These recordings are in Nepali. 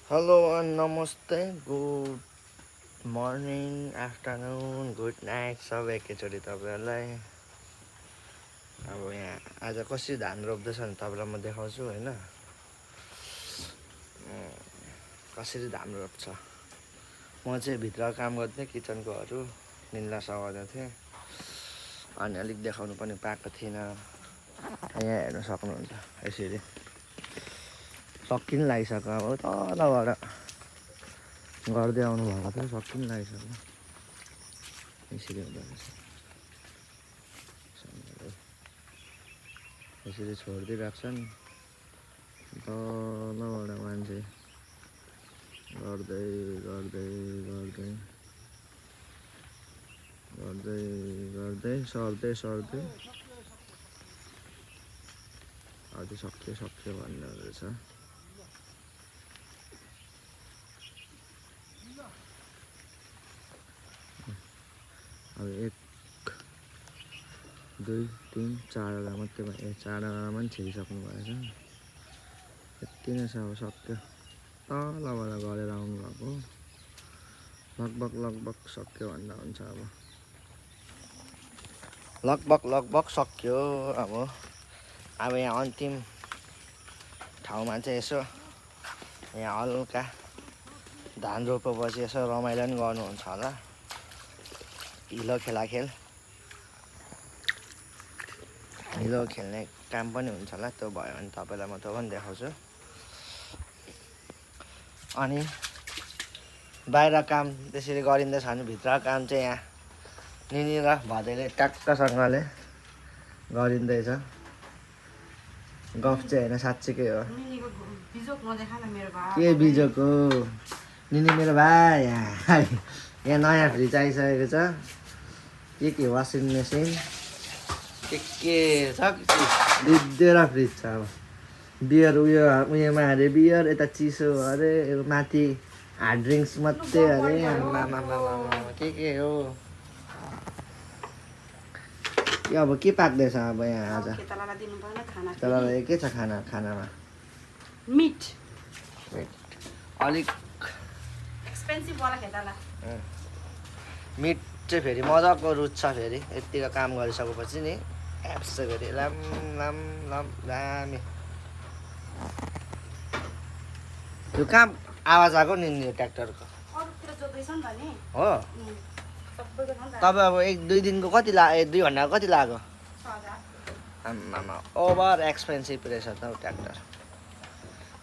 हेलो एन्ड नमस्ते good morning afternoon good night सब एकैचोटि तपाईँहरूलाई। अब यहाँ आज कसरी धान रोप्दैछ भने तपाईँलाई म देखाउँछु होइन, कसरी धान रोप्छ। म चाहिँ भित्र काम गर्थेँ, किचनकोहरू निल्ला सघाउँदै थिएँ अनि अलिक देखाउनु पनि पाएको थिइनँ। यहाँ हेर्न सक्नुहुन्छ यसरी सकिन लागिसक्यो। अब तलबाट गर्दै आउनु भएको थियो, सकिन लागिसक्यो। यसरी हुँदो रहेछ, यसरी छोडिदिइराख्छन् तलबाट मान्छे गर्दै गर्दै गर्दै गर्दै गर्दै सर्दै सर्दै अझै सक्यो भन्ने रहेछ। अब 1 2 3 4वटा मात्रै चारवटा मान्छे छिरिसक्नु भएछ। यति नै छ, अब सक्यो। तलबाट गरेर आउनु भएको, लगभग सक्यो भन्दा हुन्छ। अब लगभग सक्यो। अब यहाँ अन्तिम ठाउँमा चाहिँ यसो यहाँ हल्का धान रोपेपछि यसो रमाइलो पनि गर्नुहुन्छ होला, हिलो खेलाखेल हिलो खेल्ने काम पनि हुन्छ होला। त्यो भयो भने तपाईँलाई म त्यो पनि देखाउँछु। अनि बाहिर काम त्यसरी गरिँदैछ भने भित्र काम चाहिँ यहाँ निनी र भदैले ट्याक्कसँगले गरिँदैछ। गफ चाहिँ होइन, साँच्चीकै हो। के बिजोक हो निनी मेरो भाइ। यहाँ नयाँ फ्रिज आइसकेको छ। के वासिङ मेसिन के छ, दिँदेर फ्रिज छ। अब बियर उयोमा अरे बियर, यता चिसो अरे, माथि हार्ड ड्रिङ्क्स मात्रै अरे। के हो अब के पाक्दैछ अब यहाँ आज? खेतालालाई के छ खानामा? मिट अलिक एक्सपेन्सिभ वाला खेताला। मिट चाहिँ फेरि मजाको रुच्छ। फेरि यतिको काम गरिसकेपछि नि एप्स चाहिँ फेरि लाम दामी। यो कहाँ आवाज आएको नि ट्र्याक्टरको? हो तपाईँ अब 1-2 दिनको कति 2 घन्टाको कति लाग्यो? आम्मामा ओभर एक्सपेन्सिभ रहेछ त ट्र्याक्टर।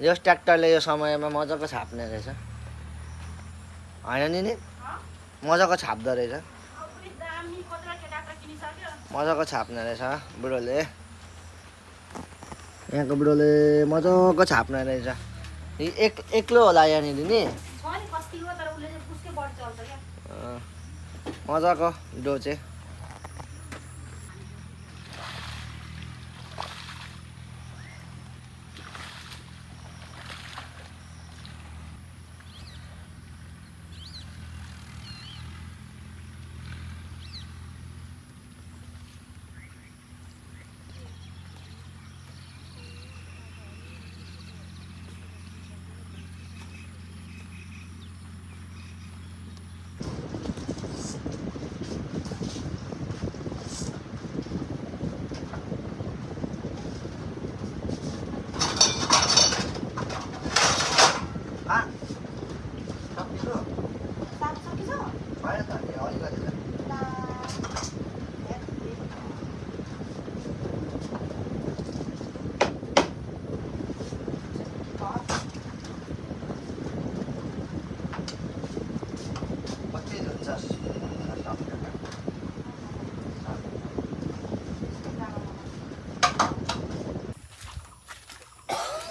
यस ट्र्याक्टरले यो समयमा मजाको छाप्ने रहेछ होइन नि? मजाको छाप्दो रहेछ, मजाको छाप्ने रहेछ बुढोले। यहाँको बुढोले मजाको छाप्ने रहेछ। एक्लो होला यहाँनिर नि, मजाको डोचे।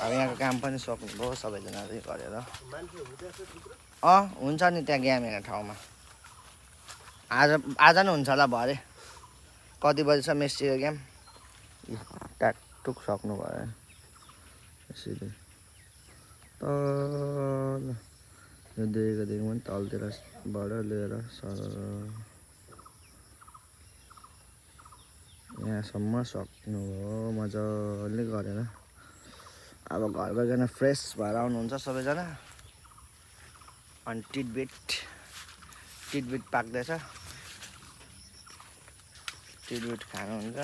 अब यहाँको काम पनि सक्नुभयो सबैजनाले गरेर। हुन्छ नि त्यहाँ गेम हेर्ने ठाउँमा आज नै हुन्छ होला। भरे कति बजीसम्म मेस्सीको गेम ट्याकटुक सक्नु भयो। यसरी तल यो देखेको पनि तलतिरबाट लिएर सर यहाँसम्म सक्नु हो मजाले गरेर। अब घर गइकन फ्रेस भएर आउनुहुन्छ सबैजना। अनि टिडबिट पाक्दैछ टिडबिट खानुहुन्छ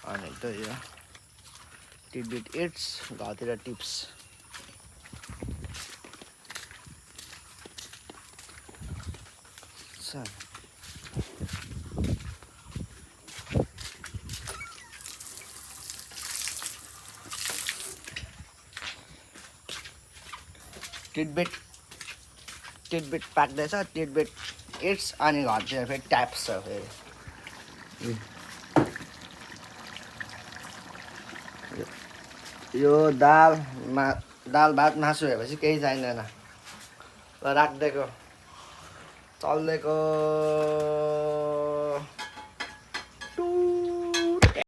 अनि त यो टिडबिट इट्स घरतिर टिप्स टिडबिट पाक्दैछ टिडबिट इट्स अनि घरतिर फेरि ट्याप्स छ फेरि यो दाल भात मासु हेरेपछि केही चाहिँदैन राखिदिएको चल्दिएको